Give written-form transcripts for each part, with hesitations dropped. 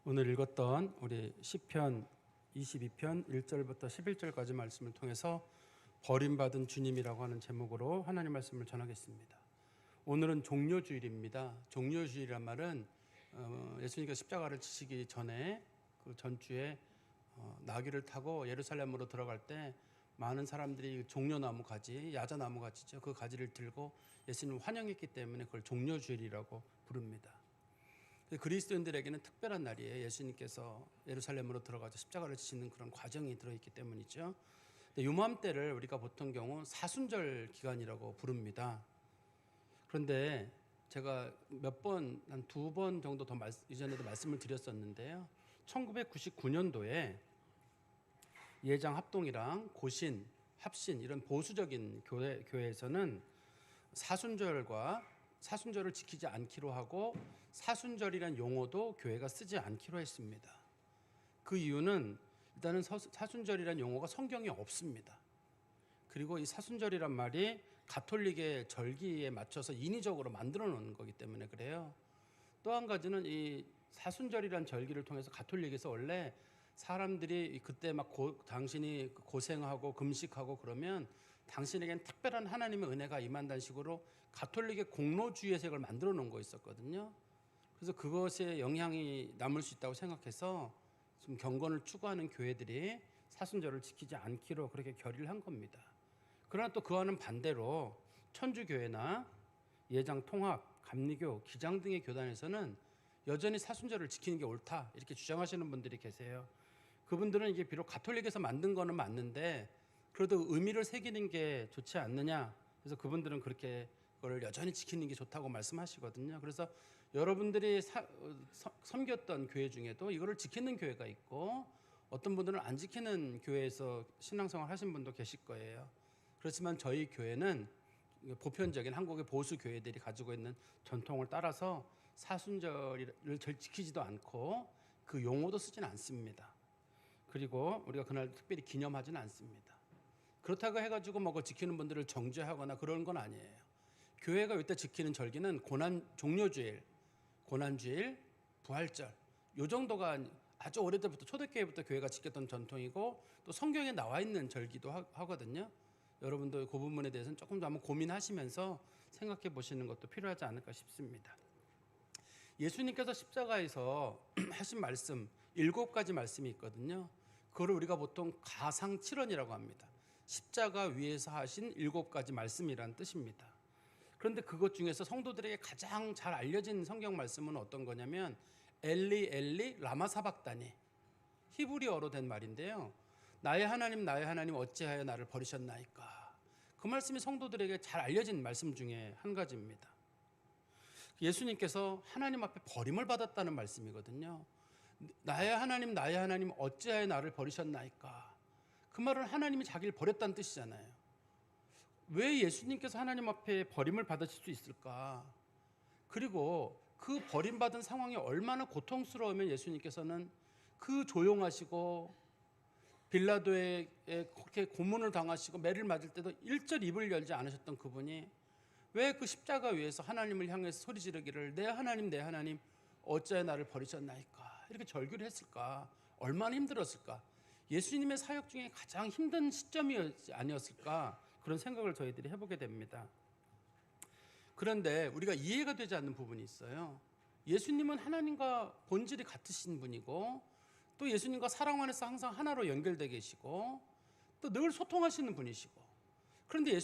오늘 읽었던 우리 시편 22편 1절부터 11절까지 말씀을 통해서 버림받은 주님이라고 하는 제목으로 하나님 말씀을 전하겠습니다. 오늘은 종려주일입니다. 종려주일이란 말은 예수님께서 십자가를 지시기 전에 그 전주에 나귀를 타고 예루살렘으로 들어갈 때 많은 사람들이 종려나무 가지, 야자나무 가지죠. 그 가지를 들고 예수님을 환영했기 때문에 그걸 종려주일이라고 부릅니다. 그리스도인들에게는 특별한 날이에요. 예수님께서 예루살렘으로 들어가서 십자가를 지시는 그런 과정이 들어있기 때문이죠. 요맘때를 우리가 보통 경우 사순절 기간이라고 부릅니다. 그런데 제가 한 두 번 정도 더 이전에도 말씀을 드렸었는데요. 1999년도에 예장 합동이랑 고신, 합신 이런 보수적인 교회에서는 사순절을 지키지 않기로 하고 사순절이라는 용어도 교회가 쓰지 않기로 했습니다. 그 이유는 일단은 사순절이라는 용어가 성경에 없습니다. 그리고 이 사순절이란 말이 가톨릭의 절기에 맞춰서 인위적으로 만들어 놓은 거기 때문에 그래요. 또 한 가지는 이 사순절이라는 절기를 통해서 가톨릭에서 원래 사람들이 그때 당신이 고생하고 금식하고 그러면 당신에겐 특별한 하나님의 은혜가 임한다는 식으로 가톨릭의 공로주의색을 만들어 놓은 거 있었거든요. 그래서 그것에 영향이 남을 수 있다고 생각해서 좀 경건을 추구하는 교회들이 사순절을 지키지 않기로 그렇게 결의를 한 겁니다. 그러나 또 그와는 반대로 천주교회나 예장통합, 감리교, 기장 등의 교단에서는 여전히 사순절을 지키는 게 옳다 이렇게 주장하시는 분들이 계세요. 그분들은 이게 비록 가톨릭에서 만든 거는 맞는데 그래도 의미를 새기는 게 좋지 않느냐. 그래서 그분들은 그렇게 그걸 여전히 지키는 게 좋다고 말씀하시거든요. 그래서 여러분들이 섬겼던 교회 중에도 이거를 지키는 교회가 있고 어떤 분들은 안 지키는 교회에서 신앙생활 하신 분도 계실 거예요. 그렇지만 저희 교회는 보편적인 한국의 보수 교회들이 가지고 있는 전통을 따라서 사순절을 지키지도 않고 그 용어도 쓰지는 않습니다. 그리고 우리가 그날 특별히 기념하지는 않습니다. 그렇다고 해가지고 그거 지키는 분들을 정죄하거나 그런 건 아니에요. 교회가 이때 지키는 절기는 종려주일, 고난주일, 부활절 요 정도가 아주 오래전부터 초대교회부터 교회가 지켰던 전통이고 또 성경에 나와 있는 절기도 하거든요. 여러분도 그 부분에 대해서는 조금 더 한번 고민하시면서 생각해 보시는 것도 필요하지 않을까 싶습니다. 예수님께서 십자가에서 하신 말씀 7가지 말씀이 있거든요. 그걸 우리가 보통 가상칠언이라고 합니다. 십자가 위에서 하신 7가지 말씀이라는 뜻입니다. 그런데 그것 중에서 성도들에게 가장 잘 알려진 성경 말씀은 어떤 거냐면 엘리 엘리 라마 사박다니, 히브리어로 된 말인데요. 나의 하나님 어찌하여 나를 버리셨나이까. 그 말씀이 성도들에게 잘 알려진 말씀 중에 한 가지입니다. 예수님께서 하나님 앞에 버림을 받았다는 말씀이거든요. 나의 하나님 어찌하여 나를 버리셨나이까. 그 말은 하나님이 자기를 버렸다는 뜻이잖아요. 왜 예수님께서 하나님 앞에 버림을 받으실 수 있을까? 그리고 그 버림받은 상황이 얼마나 고통스러우면 예수님께서는 그 조용하시고 빌라도에게 그렇게 고문을 당하시고 매를 맞을 때도 일절 입을 열지 않으셨던 그분이 왜 그 십자가 위에서 하나님을 향해서 소리 지르기를 내 하나님 어찌하여 나를 버리셨나이까 이렇게 절규를 했을까? 얼마나 힘들었을까? 예수님의 사역 중에 가장 힘든 시점이 아니었을까? 그런 생각을 저희들이 해보게 됩니다. 그런데 우리가 이해가 되지 않는 부분이 있어요. 예수님은 하나님과 본질이 같으신 분이고 또 예수님과 사랑 안에서 항상 하나로 연결되어 계시고 또 늘 소통하시는 분이시고 그런데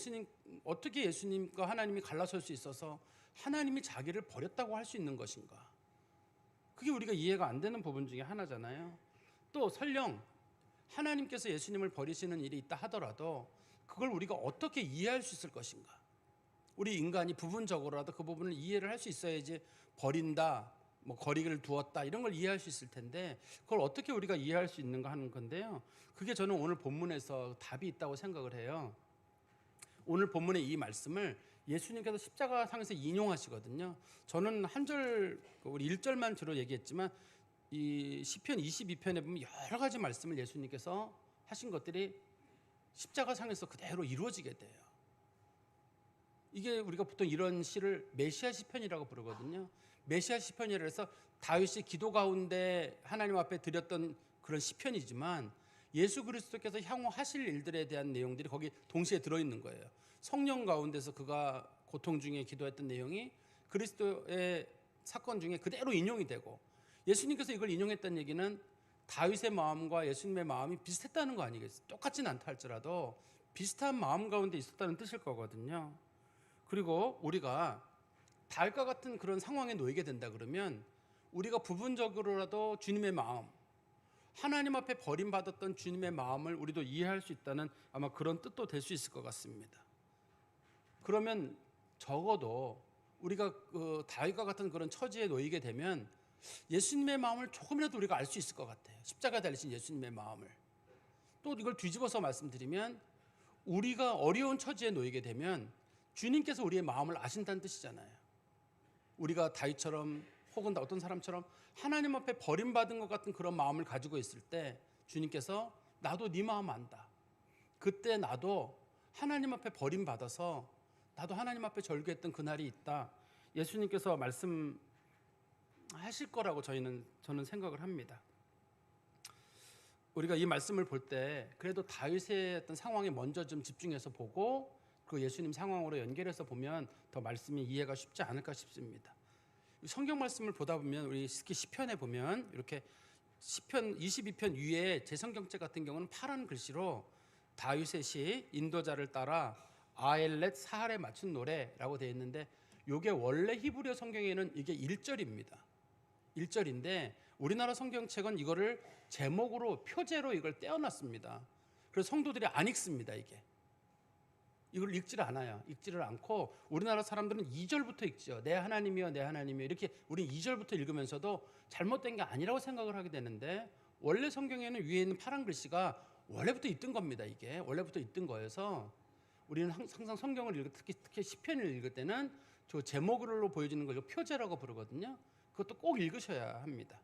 어떻게 예수님과 하나님이 갈라설 수 있어서 하나님이 자기를 버렸다고 할 수 있는 것인가? 그게 우리가 이해가 안 되는 부분 중에 하나잖아요. 또 설령 하나님께서 예수님을 버리시는 일이 있다 하더라도 그걸 우리가 어떻게 이해할 수 있을 것인가? 우리 인간이 부분적으로라도 그 부분을 이해를 할 수 있어야지 버린다, 거리를 두었다 이런 걸 이해할 수 있을 텐데 그걸 어떻게 우리가 이해할 수 있는가 하는 건데요. 그게 저는 오늘 본문에서 답이 있다고 생각을 해요. 오늘 본문의 이 말씀을 예수님께서 십자가상에서 인용하시거든요. 저는 우리 1절만 주로 얘기했지만 이 시편 22편에 보면 여러 가지 말씀을 예수님께서 하신 것들이 십자가상에서 그대로 이루어지게 돼요. 이게 우리가 보통 이런 시를 메시아 시편이라고 부르거든요. 메시아 시편이라 해서 다윗이 기도 가운데 하나님 앞에 드렸던 그런 시편이지만 예수 그리스도께서 향후 하실 일들에 대한 내용들이 거기 동시에 들어있는 거예요. 성령 가운데서 그가 고통 중에 기도했던 내용이 그리스도의 사건 중에 그대로 인용이 되고, 예수님께서 이걸 인용했다는 얘기는 다윗의 마음과 예수님의 마음이 비슷했다는 거 아니겠어요? 똑같진 않다 할지라도 비슷한 마음 가운데 있었다는 뜻일 거거든요. 그리고 우리가 다윗과 같은 그런 상황에 놓이게 된다 그러면 우리가 부분적으로라도 주님의 마음, 하나님 앞에 버림받았던 주님의 마음을 우리도 이해할 수 있다는 아마 그런 뜻도 될 수 있을 것 같습니다. 그러면 적어도 우리가 그 다윗과 같은 그런 처지에 놓이게 되면 예수님의 마음을 조금이라도 우리가 알 수 있을 것 같아요. 십자가 달리신 예수님의 마음을. 또 이걸 뒤집어서 말씀드리면 우리가 어려운 처지에 놓이게 되면 주님께서 우리의 마음을 아신다는 뜻이잖아요. 우리가 다윗처럼 혹은 어떤 사람처럼 하나님 앞에 버림받은 것 같은 그런 마음을 가지고 있을 때 주님께서 나도 네 마음 안다. 그때 나도 하나님 앞에 버림받아서 나도 하나님 앞에 절규했던 그날이 있다. 예수님께서 말씀하실 거라고 저는 생각을 합니다. 우리가 이 말씀을 볼 때 그래도 다윗의 어떤 상황에 먼저 좀 집중해서 보고 그 예수님 상황으로 연결해서 보면 더 말씀이 이해가 쉽지 않을까 싶습니다. 성경 말씀을 보다 보면 우리 특히 시편에 보면 이렇게 시편 22편 위에 제 성경책 같은 경우는 파란 글씨로 다윗의 시 인도자를 따라 아엘렛 사할에 맞춘 노래라고 되어 있는데, 이게 원래 히브리어 성경에는 이게 1절입니다. 1절인데 우리나라 성경책은 이거를 제목으로 표제로 이걸 떼어놨습니다. 그래서 성도들이 안 읽습니다. 이걸 읽지를 않아요. 읽지를 않고 우리나라 사람들은 2절부터 읽죠. 내 하나님이여 내 하나님이여, 이렇게 우리 2절부터 읽으면서도 잘못된 게 아니라고 생각을 하게 되는데, 원래 성경에는 위에 있는 파란 글씨가 원래부터 있던 겁니다. 이게 원래부터 있던 거여서 우리는 항상 성경을 읽을 특히 시편을 읽을 때는 저 제목으로 보여지는 걸 표제라고 부르거든요. 그것도 꼭 읽으셔야 합니다.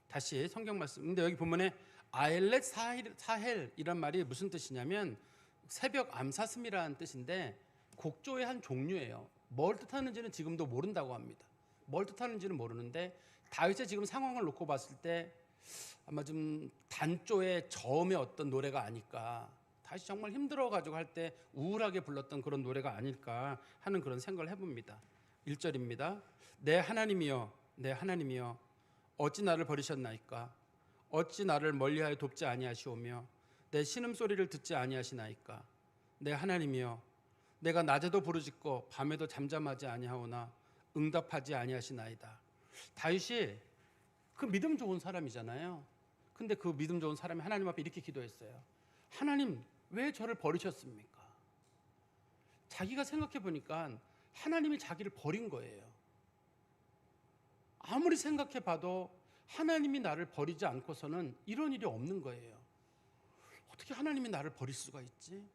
다시 성경 말씀. 근데 여기 보면에 아엘렛 사헬이란 말이 무슨 뜻이냐면 새벽 암사슴이라는 뜻인데 곡조의 한 종류예요. 뭘 뜻하는지는 지금도 모른다고 합니다. 뭘 뜻하는지는 모르는데 다윗의 지금 상황을 놓고 봤을 때 아마 좀 단조의 저음의 어떤 노래가 아닐까, 다시 정말 힘들어가지고 할 때 우울하게 불렀던 그런 노래가 아닐까 하는 그런 생각을 해봅니다. 1절입니다. 내 하나님이여 내 하나님이여 어찌 나를 버리셨나이까. 어찌 나를 멀리하여 돕지 아니하시오며 내 신음소리를 듣지 아니하시나이까. 내 하나님이여 내가 낮에도 부르짖고 밤에도 잠잠하지 아니하오나 응답하지 아니하시나이다. 다윗이 그 믿음 좋은 사람이잖아요. 근데 그 믿음 좋은 사람이 하나님 앞에 이렇게 기도했어요. 하나님 왜 저를 버리셨습니까? 자기가 생각해 보니까 하나님이 자기를 버린 거예요. 아무리 생각해 봐도 하나님이 나를 버리지 않고서는 이런 일이 없는 거예요. 어떻게 하나님이 나를 버릴 수가 있지?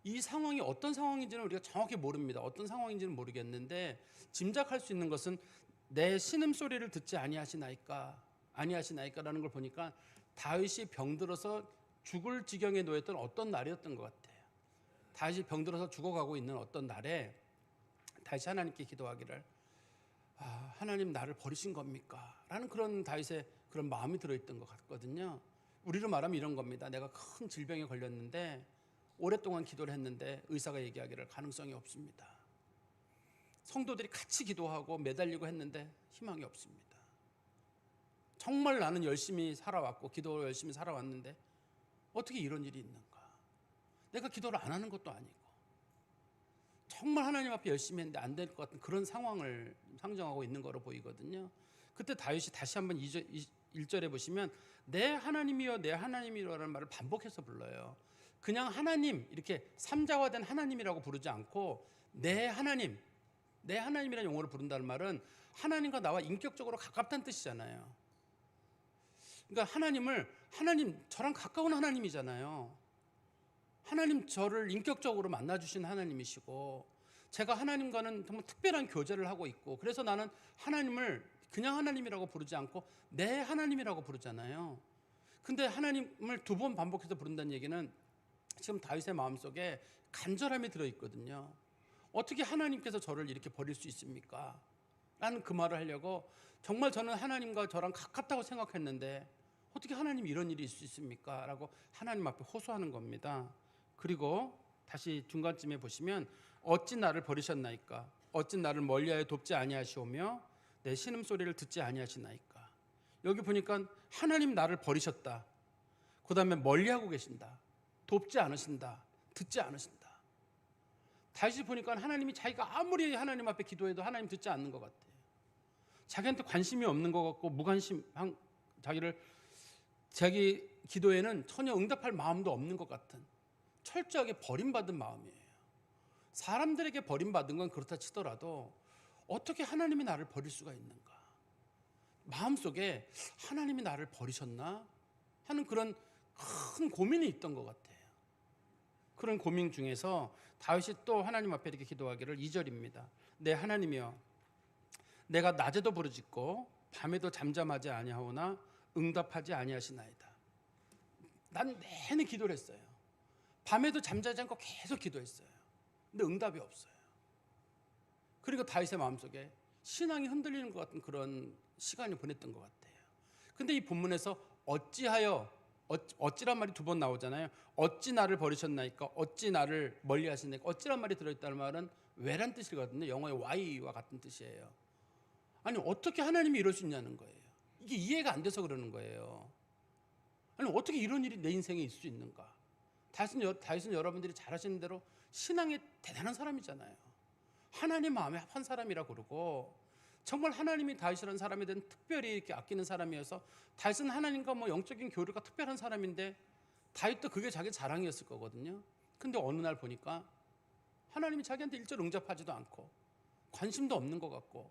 이 상황이 어떤 상황인지는 우리가 정확히 모릅니다. 어떤 상황인지는 모르겠는데 짐작할 수 있는 것은 내 신음소리를 듣지 아니하시나이까라는 걸 보니까 다윗이 병들어서 죽을 지경에 놓였던 어떤 날이었던 것 같아요. 다윗이 병들어서 죽어가고 있는 어떤 날에 다시 하나님께 기도하기를, 하나님 나를 버리신 겁니까? 라는 그런 다윗의 그런 마음이 들어있던 것 같거든요. 우리로 말하면 이런 겁니다. 내가 큰 질병에 걸렸는데 오랫동안 기도를 했는데 의사가 얘기하기를 가능성이 없습니다. 성도들이 같이 기도하고 매달리고 했는데 희망이 없습니다. 정말 나는 열심히 살아왔고 기도를 열심히 살아왔는데 어떻게 이런 일이 있는가? 내가 기도를 안 하는 것도 아니고 정말 하나님 앞에 열심히 했는데 안 될 것 같은 그런 상황을 상정하고 있는 거로 보이거든요. 그때 다윗이 다시 한번 1절에 보시면 내 하나님이여 내 하나님이여라는 말을 반복해서 불러요. 그냥 하나님 이렇게 삼자화된 하나님이라고 부르지 않고 내 하나님, 내 하나님이라는 용어를 부른다는 말은 하나님과 나와 인격적으로 가깝다는 뜻이잖아요. 그러니까 하나님 저랑 가까운 하나님이잖아요. 하나님 저를 인격적으로 만나주신 하나님이시고 제가 하나님과는 정말 특별한 교제를 하고 있고, 그래서 나는 하나님을 그냥 하나님이라고 부르지 않고 내 하나님이라고 부르잖아요. 근데 하나님을 2번 반복해서 부른다는 얘기는 지금 다윗의 마음속에 간절함이 들어있거든요. 어떻게 하나님께서 저를 이렇게 버릴 수 있습니까? 라는 그 말을 하려고 정말 저는 하나님과 저랑 가깝다고 생각했는데 어떻게 하나님 이런 일이 있을 수 있습니까? 라고 하나님 앞에 호소하는 겁니다. 그리고 다시 중간쯤에 보시면 어찌 나를 버리셨나이까? 어찌 나를 멀리하여 돕지 아니하시오며 내 신음소리를 듣지 아니하시나이까? 여기 보니까 하나님 나를 버리셨다. 그 다음에 멀리하고 계신다. 돕지 않으신다. 듣지 않으신다. 다시 보니까 하나님이 자기가 아무리 하나님 앞에 기도해도 하나님 듣지 않는 것 같아요. 자기한테 관심이 없는 것 같고 무관심한 자기 기도에는 전혀 응답할 마음도 없는 것 같은 철저하게 버림받은 마음이에요. 사람들에게 버림받은 건 그렇다 치더라도 어떻게 하나님이 나를 버릴 수가 있는가? 마음속에 하나님이 나를 버리셨나? 하는 그런 큰 고민이 있던 것 같아요. 그런 고민 중에서 다윗이 또 하나님 앞에 이렇게 기도하기를 2절입니다. 내 하나님이여 내가 낮에도 부르짖고 밤에도 잠잠하지 아니하오나 응답하지 아니하시나이다. 난 내내 기도를 했어요. 밤에도 잠자지 않고 계속 기도했어요. 근데 응답이 없어요. 그리고 다윗의 마음속에 신앙이 흔들리는 것 같은 그런 시간을 보냈던 것 같아요. 근데 이 본문에서 어찌란 말이 두 번 나오잖아요. 어찌 나를 버리셨나이까? 어찌 나를 멀리 하시나이까? 어찌란 말이 들어있다는 말은 왜란 뜻이거든요. 영어의 why와 같은 뜻이에요. 아니 어떻게 하나님이 이럴 수 있냐는 거예요. 이게 이해가 안 돼서 그러는 거예요. 아니 어떻게 이런 일이 내 인생에 있을 수 있는가? 다윗은 여러분들이 잘 아시는 대로 신앙의 대단한 사람이잖아요. 하나님 마음에 합한 사람이라 그러고 정말 하나님이 다윗이라는 사람에 대한 특별히 이렇게 아끼는 사람이어서 다윗은 하나님과 영적인 교류가 특별한 사람인데 다윗도 그게 자기 자랑이었을 거거든요. 근데 어느 날 보니까 하나님이 자기한테 일절 응답하지도 않고 관심도 없는 것 같고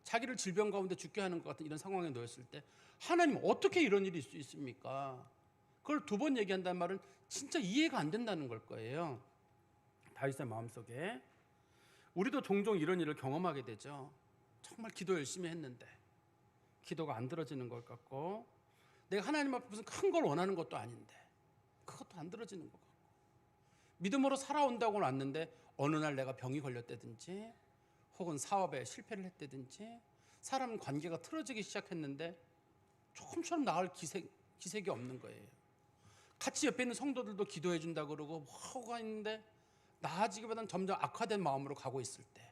자기를 질병 가운데 죽게 하는 것 같은 이런 상황에 놓였을 때 하나님 어떻게 이런 일이 있을 수 있습니까? 그걸 두 번 얘기한다는 말은 진짜 이해가 안 된다는 걸 거예요. 다윗의 마음속에 우리도 종종 이런 일을 경험하게 되죠. 정말 기도 열심히 했는데 기도가 안 들어지는 것 같고 내가 하나님 앞에 무슨 큰 걸 원하는 것도 아닌데 그것도 안 들어지는 것 같고 믿음으로 살아온다고 왔는데 어느 날 내가 병이 걸렸다든지 혹은 사업에 실패를 했다든지 사람 관계가 틀어지기 시작했는데 조금처럼 나을 기색이 없는 거예요. 같이 옆에 있는 성도들도 기도해 준다 그러고 뭐가 있는데 나아지기보다는 점점 악화된 마음으로 가고 있을 때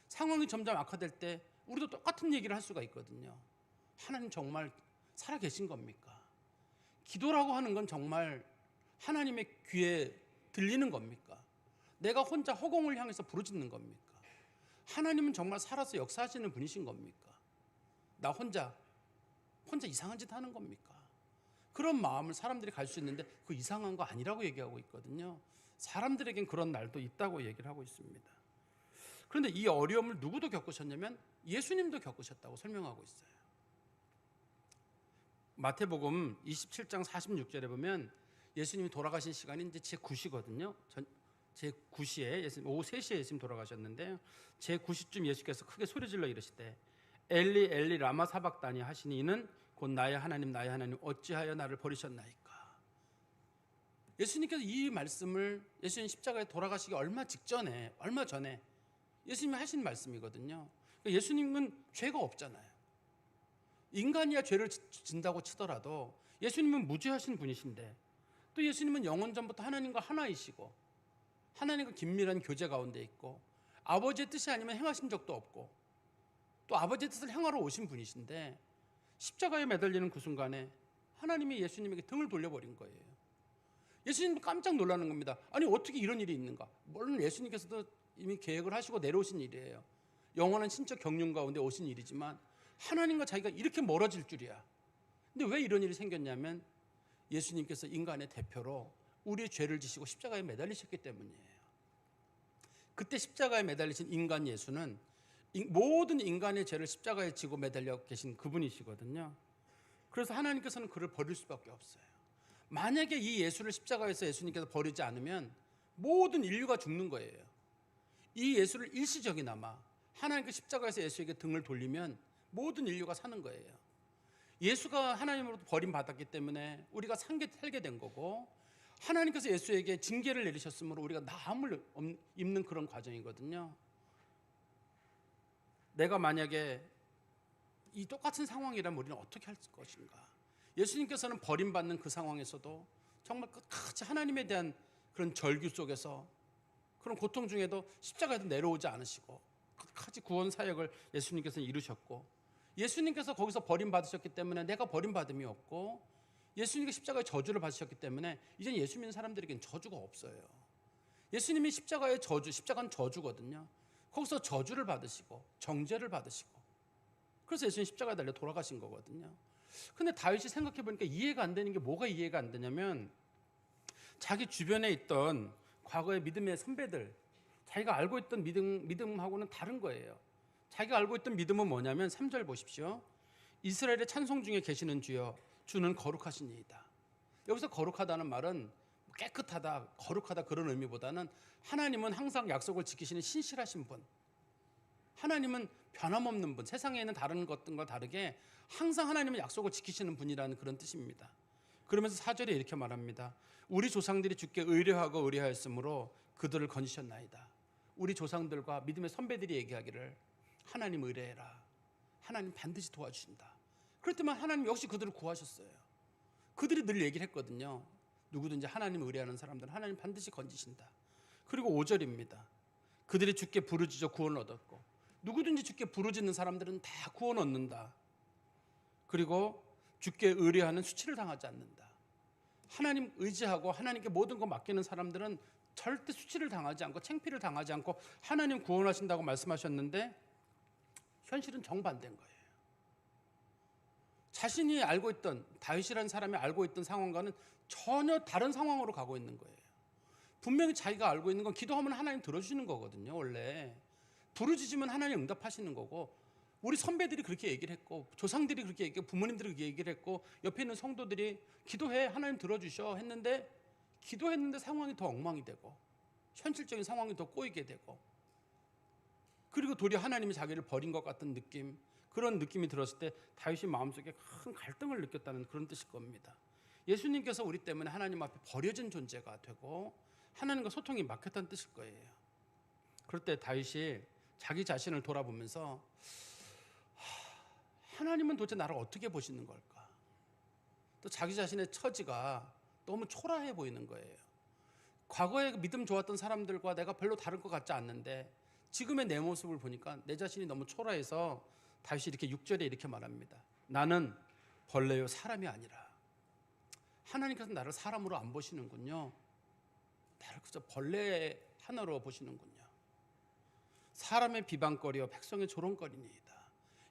상황이 점점 악화될 때 우리도 똑같은 얘기를 할 수가 있거든요. 하나님 정말 살아계신 겁니까? 기도라고 하는 건 정말 하나님의 귀에 들리는 겁니까? 내가 혼자 허공을 향해서 부르짖는 겁니까? 하나님은 정말 살아서 역사하시는 분이신 겁니까? 나 혼자 이상한 짓 하는 겁니까? 그런 마음을 사람들이 갈 수 있는데 그 이상한 거 아니라고 얘기하고 있거든요. 사람들에겐 그런 날도 있다고 얘기를 하고 있습니다. 그런데 이 어려움을 누구도 겪으셨냐면 예수님도 겪으셨다고 설명하고 있어요. 마태복음 27장 46절에 보면 예수님이 돌아가신 시간이 이제 제9시거든요. 제9시에 예수님 오후 3시에 예수님 돌아가셨는데 제9시쯤 예수께서 크게 소리질러 이르시되 엘리 엘리 라마 사박다니 하시니 이는 곧 나의 하나님 어찌하여 나를 버리셨나이까. 예수님께서 이 말씀을 예수님 십자가에 돌아가시기 얼마 전에 예수님이 하신 말씀이거든요. 예수님은 죄가 없잖아요. 인간이야 죄를 진다고 치더라도 예수님은 무죄하신 분이신데 또 예수님은 영원 전부터 하나님과 하나이시고 하나님과 긴밀한 교제 가운데 있고 아버지의 뜻이 아니면 행하신 적도 없고 또 아버지의 뜻을 행하러 오신 분이신데 십자가에 매달리는 그 순간에 하나님이 예수님에게 등을 돌려버린 거예요. 예수님도 깜짝 놀라는 겁니다. 아니 어떻게 이런 일이 있는가? 물론 예수님께서도 이미 계획을 하시고 내려오신 일이에요. 영원한 신적 경륜 가운데 오신 일이지만 하나님과 자기가 이렇게 멀어질 줄이야. 근데 왜 이런 일이 생겼냐면 예수님께서 인간의 대표로 우리의 죄를 지시고 십자가에 매달리셨기 때문이에요. 그때 십자가에 매달리신 인간 예수는 모든 인간의 죄를 십자가에 지고 매달려 계신 그분이시거든요. 그래서 하나님께서는 그를 버릴 수밖에 없어요. 만약에 이 예수를 십자가에서 예수님께서 버리지 않으면 모든 인류가 죽는 거예요. 이 예수를 일시적이나마 하나님께 십자가에서 예수에게 등을 돌리면 모든 인류가 사는 거예요. 예수가 하나님으로부터 버림받았기 때문에 우리가 살게 된 거고 하나님께서 예수에게 징계를 내리셨으므로 우리가 나음을 입는 그런 과정이거든요. 내가 만약에 이 똑같은 상황이라면 우리는 어떻게 할 것인가? 예수님께서는 버림받는 그 상황에서도 정말 끝까지 하나님에 대한 그런 절규 속에서 그런 고통 중에도 십자가에도 내려오지 않으시고 끝까지 구원 사역을 예수님께서는 이루셨고, 예수님께서 거기서 버림받으셨기 때문에 내가 버림받음이 없고, 예수님께서 십자가의 저주를 받으셨기 때문에 이제는 예수 믿는 사람들에게는 저주가 없어요. 예수님이 십자가의 저주, 십자가는 저주거든요. 거기서 저주를 받으시고 정죄를 받으시고, 그래서 예수님 십자가에 달려 돌아가신 거거든요. 근데 다윗이 생각해 보니까 이해가 안 되는 게 뭐가 이해가 안 되냐면, 자기 주변에 있던 과거의 믿음의 선배들, 자기가 알고 있던 믿음하고는 다른 거예요. 자기가 알고 있던 믿음은 뭐냐면 3절 보십시오. 이스라엘의 찬송 중에 계시는 주여, 주는 거룩하시니이다. 여기서 거룩하다는 말은 깨끗하다, 거룩하다 그런 의미보다는 하나님은 항상 약속을 지키시는 신실하신 분, 하나님은 변함없는 분, 세상에 있는 다른 것들과 다르게 항상 하나님은 약속을 지키시는 분이라는 그런 뜻입니다. 그러면서 4절에 이렇게 말합니다. 우리 조상들이 주께 의뢰하고 의뢰하였으므로 그들을 건지셨나이다. 우리 조상들과 믿음의 선배들이 얘기하기를 하나님 의뢰해라, 하나님 반드시 도와주신다. 그랬더니 하나님 역시 그들을 구하셨어요. 그들이 늘 얘기를 했거든요. 누구든지 하나님 의뢰하는 사람들은 하나님 반드시 건지신다. 그리고 5절입니다. 그들이 주께 부르짖어 구원을 얻었고, 누구든지 주께 부르짖는 사람들은 다 구원 얻는다. 그리고 주께 의뢰하는 수치를 당하지 않는다. 하나님 의지하고 하나님께 모든 거 맡기는 사람들은 절대 수치를 당하지 않고 창피를 당하지 않고 하나님 구원하신다고 말씀하셨는데, 현실은 정반대인 거예요. 자신이 알고 있던, 다윗이라는 사람이 알고 있던 상황과는 전혀 다른 상황으로 가고 있는 거예요. 분명히 자기가 알고 있는 건 기도하면 하나님 들어주시는 거거든요. 원래 부르짖으면 하나님 응답하시는 거고, 우리 선배들이 그렇게 얘기를 했고, 조상들이 그렇게 얘기했고, 부모님들이 그렇게 얘기를 했고, 옆에 있는 성도들이 기도해, 하나님 들어주셔 했는데, 기도했는데 상황이 더 엉망이 되고, 현실적인 상황이 더 꼬이게 되고, 그리고 도리어 하나님이 자기를 버린 것 같은 느낌, 그런 느낌이 들었을 때 다윗이 마음속에 큰 갈등을 느꼈다는 그런 뜻일 겁니다. 예수님께서 우리 때문에 하나님 앞에 버려진 존재가 되고 하나님과 소통이 막혔다는 뜻일 거예요. 그럴 때 다윗이 자기 자신을 돌아보면서 하나님은 도대체 나를 어떻게 보시는 걸까? 또 자기 자신의 처지가 너무 초라해 보이는 거예요. 과거에 믿음 좋았던 사람들과 내가 별로 다른 것 같지 않는데 지금의 내 모습을 보니까 내 자신이 너무 초라해서 다윗이 이렇게 6절에 이렇게 말합니다. 나는 벌레요 사람이 아니라. 하나님께서 나를 사람으로 안 보시는군요. 나를 그저 벌레 하나로 보시는군요. 사람의 비방거리와 백성의 조롱거리니이다.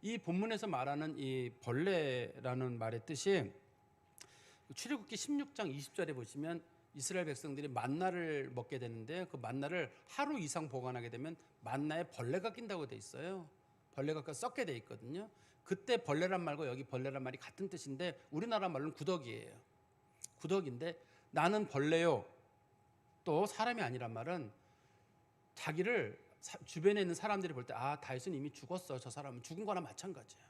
이 본문에서 말하는 이 벌레라는 말의 뜻이 출애굽기 16장 20절에 보시면 이스라엘 백성들이 만나를 먹게 되는데, 그 만나를 하루 이상 보관하게 되면 만나에 벌레가 낀다고 돼 있어요. 벌레가 썩게 돼 있거든요. 그때 벌레란 말과 여기 벌레란 말이 같은 뜻인데, 우리나라 말로는 구더기예요. 구더기인데, 나는 벌레요 또 사람이 아니란 말은 자기를 주변에 있는 사람들이 볼 때, 아, 다윗은 이미 죽었어. 저 사람은 죽은 거나 마찬가지야.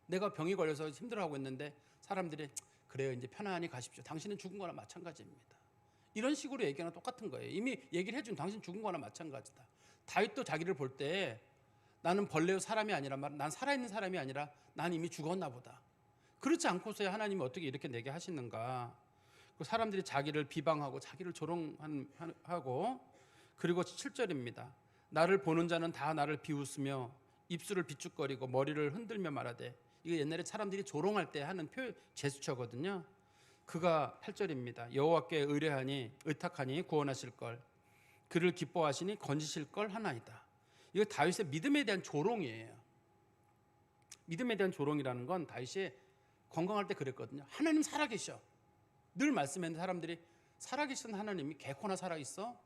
내가 병이 걸려서 힘들어하고 있는데 사람들이 그래요, 이제 편안히 가십시오. 당신은 죽은 거나 마찬가지입니다. 이런 식으로 얘기하는 똑같은 거예요. 이미 얘기를 해준, 당신 죽은 거나 마찬가지다. 다윗도 자기를 볼 때 나는 벌레요 사람이 아니라 말, 난 살아있는 사람이 아니라 난 이미 죽었나 보다. 그렇지 않고서야 하나님이 어떻게 이렇게 내게 하시는가. 사람들이 자기를 비방하고 자기를 조롱하고, 그리고 7절입니다. 나를 보는 자는 다 나를 비웃으며 입술을 비축거리고 머리를 흔들며 말하되. 이거 옛날에 사람들이 조롱할 때 하는 제스처거든요. 그가 8절입니다. 여호와께 의뢰하니 의탁하니 구원하실 걸, 그를 기뻐하시니 건지실 걸 하나이다. 이거 다윗의 믿음에 대한 조롱이에요. 믿음에 대한 조롱이라는 건 다윗이 건강할 때 그랬거든요. 하나님 살아계셔. 늘 말씀했는데 사람들이 살아계신 하나님이 개코나 살아있어?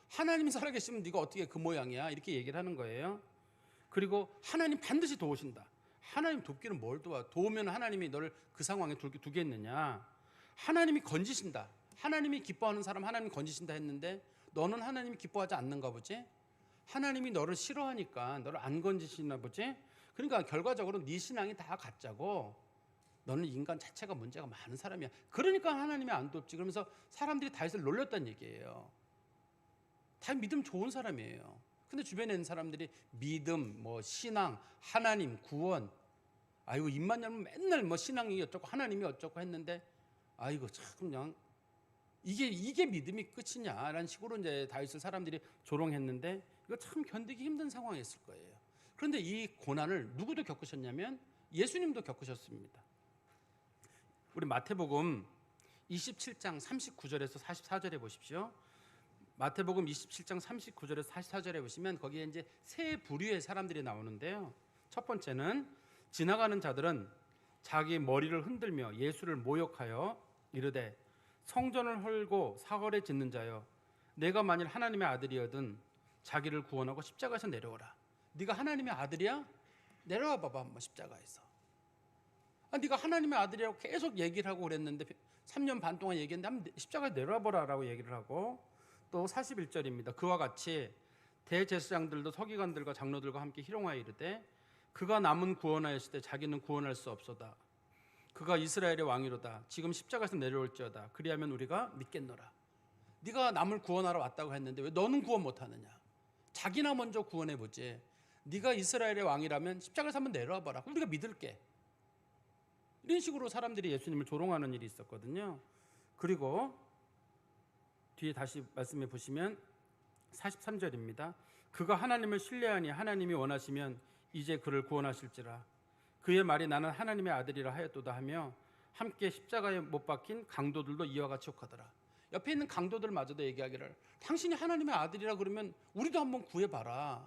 하나님이 살아계시면 네가 어떻게 그 모양이야? 이렇게 얘기를 하는 거예요. 그리고 하나님 반드시 도우신다. 하나님 돕기는 뭘 도와? 도우면 하나님이 너를 그 상황에 두겠느냐? 하나님이 건지신다. 하나님이 기뻐하는 사람 하나님 건지신다 했는데 너는 하나님이 기뻐하지 않는가 보지? 하나님이 너를 싫어하니까 너를 안 건지시나 보지? 그러니까 결과적으로 네 신앙이 다 가짜고 너는 인간 자체가 문제가 많은 사람이야. 그러니까 하나님이 안 돕지. 그러면서 사람들이 다윗을 놀렸다는 얘기예요. 다윗 믿음 좋은 사람이에요. 근데 주변에 있는 사람들이 믿음, 뭐 신앙, 하나님, 구원, 아이고 입만 열면 맨날 뭐 신앙이 어쩌고 하나님이 어쩌고 했는데, 아이고 참 그냥 이게 믿음이 끝이냐라는 식으로 이제 다윗을 사람들이 조롱했는데, 이거 참 견디기 힘든 상황이었을 거예요. 그런데 이 고난을 누구도 겪으셨냐면 예수님도 겪으셨습니다. 우리 마태복음 27장 39절에서 44절에 보십시오. 마태복음 27장 39절에서 44절에 보시면 거기에 이제 세 부류의 사람들이 나오는데요. 첫 번째는 지나가는 자들은 자기 머리를 흔들며 예수를 모욕하여 이르되 성전을 헐고 사거리에 짓는 자여, 내가 만일 하나님의 아들이거든 자기를 구원하고 십자가에서 내려오라. 네가 하나님의 아들이야? 내려와 봐봐 한번 십자가에서. 네가 하나님의 아들이라고 계속 얘기를 하고 그랬는데 3년 반 동안 얘기했는데 한번 십자가에 내려와 보라라고 얘기를 하고, 또 41절입니다. 그와 같이 대제사장들도 서기관들과 장로들과 함께 희롱하여 이르되 그가 남은 구원하였을 때 자기는 구원할 수 없소다. 그가 이스라엘의 왕이로다. 지금 십자가에서 내려올지어다. 그리하면 우리가 믿겠노라. 네가 남을 구원하러 왔다고 했는데 왜 너는 구원 못하느냐. 자기나 먼저 구원해보지. 네가 이스라엘의 왕이라면 십자가에서 한번 내려와 봐라. 그럼 우리가 믿을게. 이런 식으로 사람들이 예수님을 조롱하는 일이 있었거든요. 그리고 뒤에 다시 말씀해 보시면 43절입니다. 그가 하나님을 신뢰하니 하나님이 원하시면 이제 그를 구원하실지라. 그의 말이 나는 하나님의 아들이라 하였도다 하며 함께 십자가에 못 박힌 강도들도 이와 같이 욕하더라. 옆에 있는 강도들마저도 얘기하기를 당신이 하나님의 아들이라 그러면 우리도 한번 구해봐라.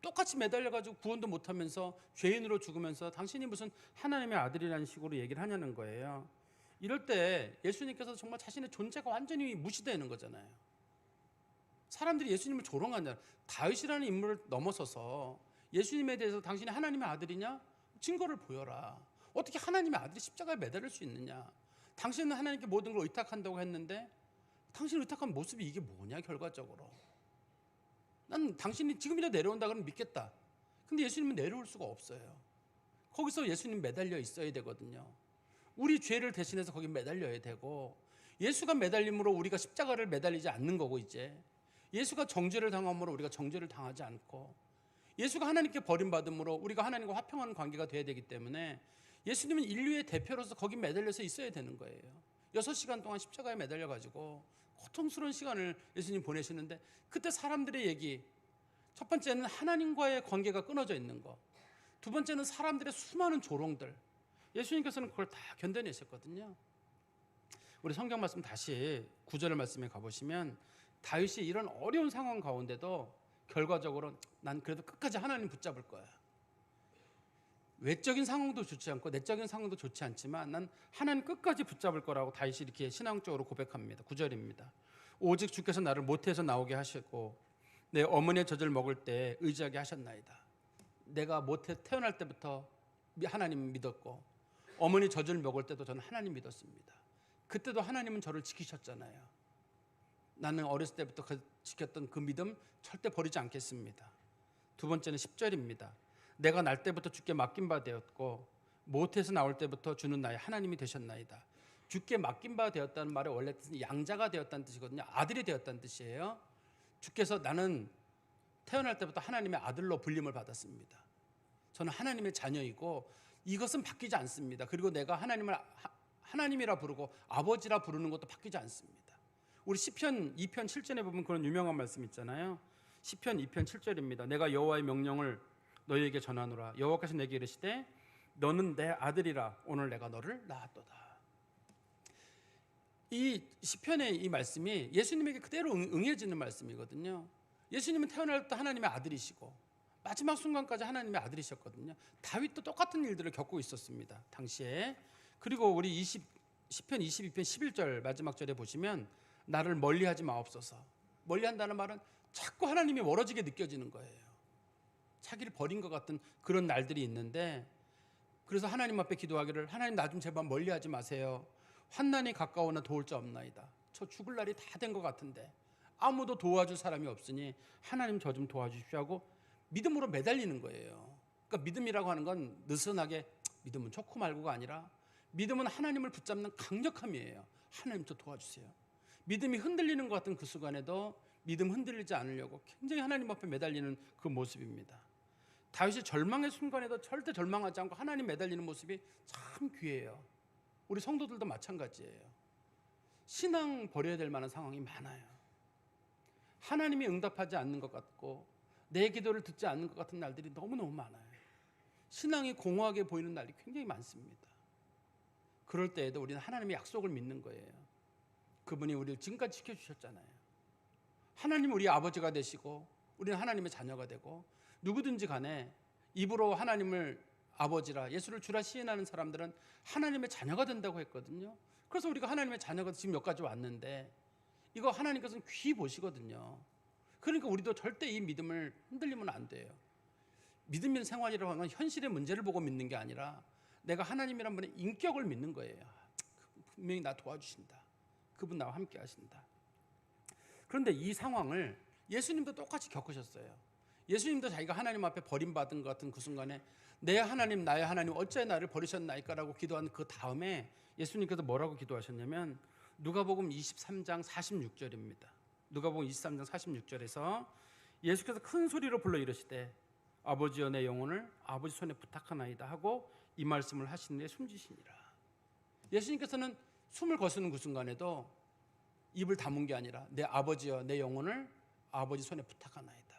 똑같이 매달려가지고 구원도 못하면서 죄인으로 죽으면서 당신이 무슨 하나님의 아들이라는 식으로 얘기를 하냐는 거예요. 이럴 때 예수님께서 정말 자신의 존재가 완전히 무시되는 거잖아요. 사람들이 예수님을 조롱하냐. 다윗이라는 인물을 넘어서서 예수님에 대해서 당신이 하나님의 아들이냐? 증거를 보여라. 어떻게 하나님의 아들이 십자가에 매달릴 수 있느냐. 당신은 하나님께 모든 걸 의탁한다고 했는데 당신이 의탁한 모습이 이게 뭐냐 결과적으로. 난 당신이 지금이라도 내려온다 그러면 믿겠다. 근데 예수님은 내려올 수가 없어요. 거기서 예수님 매달려 있어야 되거든요. 우리 죄를 대신해서 거기 매달려야 되고, 예수가 매달림으로 우리가 십자가를 매달리지 않는 거고, 이제 예수가 정죄를 당함으로 우리가 정죄를 당하지 않고, 예수가 하나님께 버림받음으로 우리가 하나님과 화평하는 관계가 돼야 되기 때문에 예수님은 인류의 대표로서 거기 매달려서 있어야 되는 거예요. 6시간 동안 십자가에 매달려가지고 고통스러운 시간을 예수님 보내시는데, 그때 사람들의 얘기, 첫 번째는 하나님과의 관계가 끊어져 있는 거, 두 번째는 사람들의 수많은 조롱들, 예수님께서는 그걸 다 견뎌내셨거든요. 우리 성경 말씀 다시 9절 말씀에 가보시면 다윗이 이런 어려운 상황 가운데도 결과적으로 난 그래도 끝까지 하나님 붙잡을 거야. 외적인 상황도 좋지 않고 내적인 상황도 좋지 않지만 난 하나님 끝까지 붙잡을 거라고 다윗이 이렇게 신앙적으로 고백합니다. 9절입니다. 오직 주께서 나를 모태에서 나오게 하시고 내 어머니의 젖을 먹을 때 의지하게 하셨나이다. 내가 모태 태어날 때부터 하나님 믿었고 어머니 젖을 먹을 때도 저는 하나님 믿었습니다. 그때도 하나님은 저를 지키셨잖아요. 나는 어렸을 때부터 지켰던 그 믿음 절대 버리지 않겠습니다. 두 번째는 10절입니다. 내가 날 때부터 주께 맡긴 바 되었고 모태에서 나올 때부터 주는 나의 하나님이 되셨나이다. 주께 맡긴 바 되었다는 말의 원래 뜻은 양자가 되었다는 뜻이거든요. 아들이 되었다는 뜻이에요. 주께서 나는 태어날 때부터 하나님의 아들로 불림을 받았습니다. 저는 하나님의 자녀이고 이것은 바뀌지 않습니다. 그리고 내가 하나님을 하나님이라 부르고 아버지라 부르는 것도 바뀌지 않습니다. 우리 시편 2편 7절에 보면 그런 유명한 말씀 있잖아요. 시편 2편 7절입니다. 내가 여호와의 명령을 너희에게 전하노라. 여호와께서 내게 이르시되 너는 내 아들이라 오늘 내가 너를 낳았도다. 이 시편의 이 말씀이 예수님에게 그대로 응해지는 말씀이거든요. 예수님은 태어날 때 하나님의 아들이시고 마지막 순간까지 하나님의 아들이셨거든요. 다윗도 똑같은 일들을 겪고 있었습니다, 당시에. 그리고 우리 시편 22편 11절 마지막 절에 보시면 나를 멀리하지 마옵소서. 멀리한다는 말은 자꾸 하나님이 멀어지게 느껴지는 거예요. 자기를 버린 것 같은 그런 날들이 있는데, 그래서 하나님 앞에 기도하기를 하나님 나 좀 제발 멀리하지 마세요. 환난이 가까우나 도울 자 없나이다. 저 죽을 날이 다 된 것 같은데 아무도 도와줄 사람이 없으니 하나님 저 좀 도와주십시오 하고 믿음으로 매달리는 거예요. 그러니까 믿음이라고 하는 건 느슨하게 믿음은 좋고 말고가 아니라 믿음은 하나님을 붙잡는 강력함이에요. 하나님 저 도와주세요. 믿음이 흔들리는 것 같은 그 순간에도 믿음 흔들리지 않으려고 굉장히 하나님 앞에 매달리는 그 모습입니다. 다윗이 절망의 순간에도 절대 절망하지 않고 하나님 매달리는 모습이 참 귀해요. 우리 성도들도 마찬가지예요. 신앙 버려야 될 만한 상황이 많아요. 하나님이 응답하지 않는 것 같고 내 기도를 듣지 않는 것 같은 날들이 너무너무 많아요. 신앙이 공허하게 보이는 날이 굉장히 많습니다. 그럴 때에도 우리는 하나님의 약속을 믿는 거예요. 그분이 우리를 지금까지 지켜주셨잖아요. 하나님 우리 아버지가 되시고 우리는 하나님의 자녀가 되고, 누구든지 간에 입으로 하나님을 아버지라 예수를 주라 시인하는 사람들은 하나님의 자녀가 된다고 했거든요. 그래서 우리가 하나님의 자녀가 지금 여기까지 왔는데 이거 하나님께서는 귀히 보시거든요. 그러니까 우리도 절대 이 믿음을 흔들리면 안 돼요. 믿음의 생활이라고 하는 건 현실의 문제를 보고 믿는 게 아니라 내가 하나님이란 분의 인격을 믿는 거예요. 분명히 나 도와주신다. 그분 나와 함께 하신다. 그런데 이 상황을 예수님도 똑같이 겪으셨어요. 예수님도 자기가 하나님 앞에 버림받은 것 같은 그 순간에 내 하나님 나의 하나님 어찌 나를 버리셨나이까 라고 기도한 그 다음에 예수님께서 뭐라고 기도하셨냐면 누가복음 23장 46절입니다. 누가복음 23장 46절에서 예수께서 큰 소리로 불러 이르시되 아버지여 내 영혼을 아버지 손에 부탁하나이다 하고 이 말씀을 하신 후에 숨지시니라. 예수님께서는 숨을 거스는 그 순간에도 입을 다문 게 아니라 내 아버지여 내 영혼을 아버지 손에 부탁하나이다.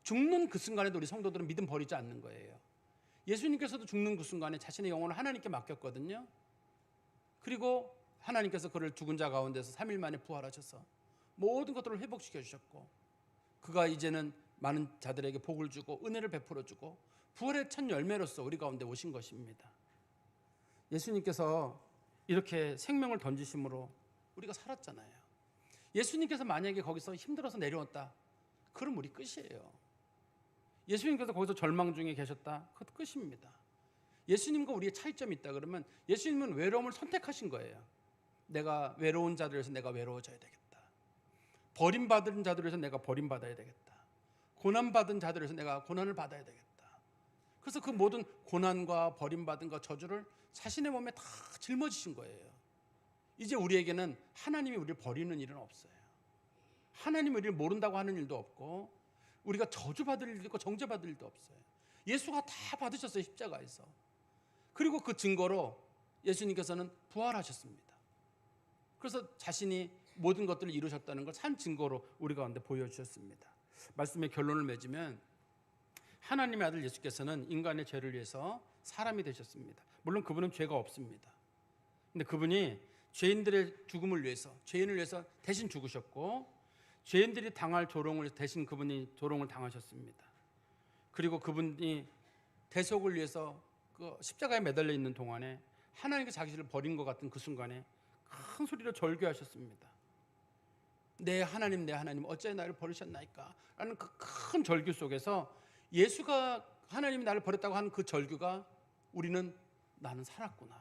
죽는 그 순간에도 우리 성도들은 믿음 버리지 않는 거예요. 예수님께서도 죽는 그 순간에 자신의 영혼을 하나님께 맡겼거든요. 그리고 하나님께서 그를 죽은 자 가운데서 3일 만에 부활하셔서 모든 것들을 회복시켜 주셨고, 그가 이제는 많은 자들에게 복을 주고 은혜를 베풀어 주고 부활의 첫 열매로서 우리 가운데 오신 것입니다. 예수님께서 이렇게 생명을 던지심으로 우리가 살았잖아요. 예수님께서 만약에 거기서 힘들어서 내려왔다, 그럼 우리 끝이에요. 예수님께서 거기서 절망 중에 계셨다, 그것도 끝입니다. 예수님과 우리의 차이점이 있다 그러면 예수님은 외로움을 선택하신 거예요. 내가 외로운 자들에서 내가 외로워져야 되겠다. 버림받은 자들에서 내가 버림받아야 되겠다. 고난받은 자들에서 내가 고난을 받아야 되겠다. 그래서 그 모든 고난과 버림받은 것, 저주를 자신의 몸에 다 짊어지신 거예요. 이제 우리에게는 하나님이 우리를 버리는 일은 없어요. 하나님이 우리를 모른다고 하는 일도 없고 우리가 저주받을 일도 있고 정죄받을 일도 없어요. 예수가 다 받으셨어요, 십자가에서. 그리고 그 증거로 예수님께서는 부활하셨습니다. 그래서 자신이 모든 것들을 이루셨다는 걸 산 증거로 우리 가운데 보여주셨습니다. 말씀의 결론을 맺으면 하나님의 아들 예수께서는 인간의 죄를 위해서 사람이 되셨습니다. 물론 그분은 죄가 없습니다. 근데 그분이 죄인들의 죽음을 위해서, 죄인을 위해서 대신 죽으셨고, 죄인들이 당할 조롱을 대신 그분이 조롱을 당하셨습니다. 그리고 그분이 대속을 위해서 그 십자가에 매달려 있는 동안에 하나님께 자기를 버린 것 같은 그 순간에 큰 소리로 절규하셨습니다. 내 하나님 어찌 나를 버리셨나이까 라는 그 큰 절규 속에서 예수가 하나님이 나를 버렸다고 하는 그 절규가 우리는 나는 살았구나.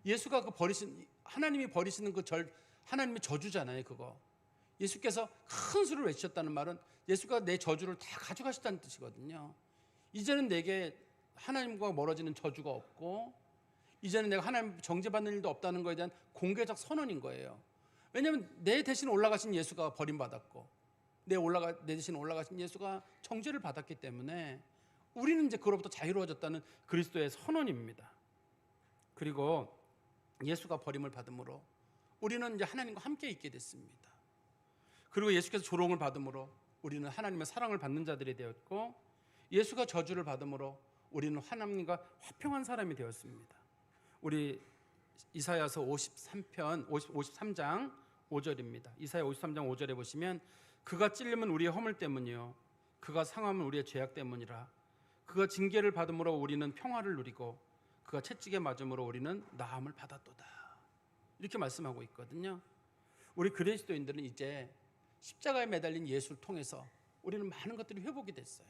예수가 그 하나님이 버리시는 그 하나님의 저주잖아요. 그거 예수께서 큰 소리를 외치셨다는 말은 예수가 내 저주를 다 가져가셨다는 뜻이거든요. 이제는 내게 하나님과 멀어지는 저주가 없고 이제는 내가 하나님 정죄받는 일도 없다는 것에 대한 공개적 선언인 거예요. 왜냐하면 내 대신 올라가신 예수가 버림받았고 내 대신 올라가신 예수가 정죄를 받았기 때문에 우리는 이제 그로부터 자유로워졌다는 그리스도의 선언입니다. 그리고 예수가 버림을 받음으로 우리는 이제 하나님과 함께 있게 됐습니다. 그리고 예수께서 조롱을 받음으로 우리는 하나님의 사랑을 받는 자들이 되었고, 예수가 저주를 받음으로 우리는 하나님과 화평한 사람이 되었습니다. 우리 이사야서 53장 5절입니다. 이사야 53장 5절에 보시면 그가 찔림은 우리의 허물 때문이요 그가 상함은 우리의 죄악 때문이라. 그가 징계를 받음으로 우리는 평화를 누리고 그가 채찍에 맞음으로 우리는 나음을 받았도다. 이렇게 말씀하고 있거든요. 우리 그리스도인들은 이제 십자가에 매달린 예수를 통해서 우리는 많은 것들이 회복이 됐어요.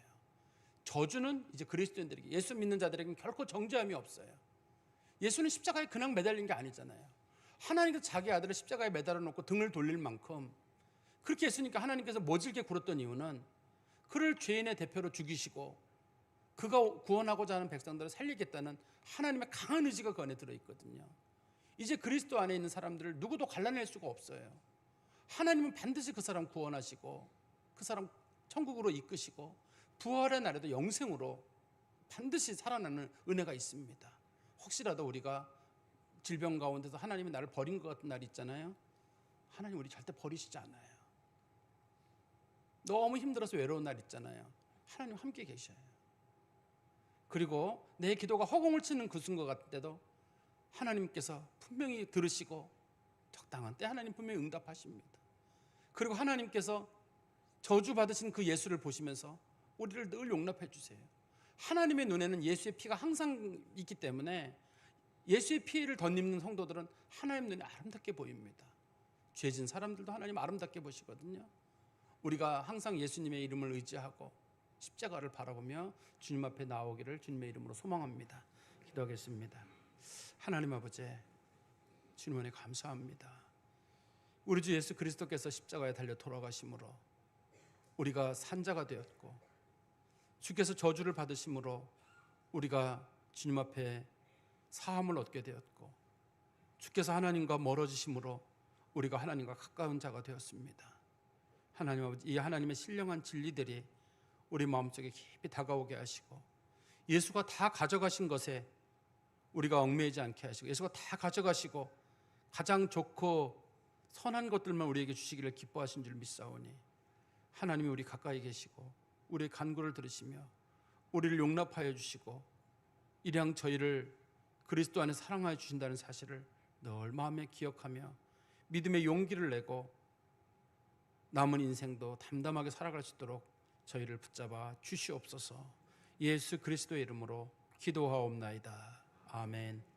저주는 이제 그리스도인들에게, 예수 믿는 자들에게는 결코 정죄함이 없어요. 예수는 십자가에 그냥 매달린 게 아니잖아요. 하나님께서 자기 아들을 십자가에 매달아 놓고 등을 돌릴 만큼 그렇게 했으니까 하나님께서 모질게 굴었던 이유는 그를 죄인의 대표로 죽이시고 그가 구원하고자 하는 백성들을 살리겠다는 하나님의 강한 의지가 그 안에 들어있거든요. 이제 그리스도 안에 있는 사람들을 누구도 갈라낼 수가 없어요. 하나님은 반드시 그 사람 구원하시고 그 사람 천국으로 이끄시고 부활의 날에도 영생으로 반드시 살아나는 은혜가 있습니다. 혹시라도 우리가 질병 가운데서 하나님이 나를 버린 것 같은 날 있잖아요. 하나님 우리 절대 버리시지 않아요. 너무 힘들어서 외로운 날 있잖아요. 하나님 함께 계셔요. 그리고 내 기도가 허공을 치는 그 순간 같을 때도 하나님께서 분명히 들으시고 적당한 때 하나님 분명히 응답하십니다. 그리고 하나님께서 저주받으신 그 예수를 보시면서 우리를 늘 용납해 주세요. 하나님의 눈에는 예수의 피가 항상 있기 때문에 예수의 피를 덧입는 성도들은 하나님 눈에 아름답게 보입니다. 죄진 사람들도 하나님 아름답게 보시거든요. 우리가 항상 예수님의 이름을 의지하고 십자가를 바라보며 주님 앞에 나오기를 주님의 이름으로 소망합니다. 기도하겠습니다. 하나님 아버지, 주님 은혜 감사합니다. 우리 주 예수 그리스도께서 십자가에 달려 돌아가심으로 우리가 산자가 되었고, 주께서 저주를 받으심으로 우리가 주님 앞에 사함을 얻게 되었고, 주께서 하나님과 멀어지심으로 우리가 하나님과 가까운 자가 되었습니다. 하나님 아버지, 이 하나님의 신령한 진리들이 우리 마음속에 깊이 다가오게 하시고, 예수가 다 가져가신 것에 우리가 얽매이지 않게 하시고, 예수가 다 가져가시고 가장 좋고 선한 것들만 우리에게 주시기를 기뻐하신 줄 믿사오니, 하나님이 우리 가까이 계시고 우리의 간구를 들으시며 우리를 용납하여 주시고 이량 저희를 그리스도 안에 사랑하여 주신다는 사실을 늘 마음에 기억하며 믿음의 용기를 내고 남은 인생도 담담하게 살아갈 수 있도록 저희를 붙잡아 주시옵소서. 예수 그리스도의 이름으로 기도하옵나이다. 아멘.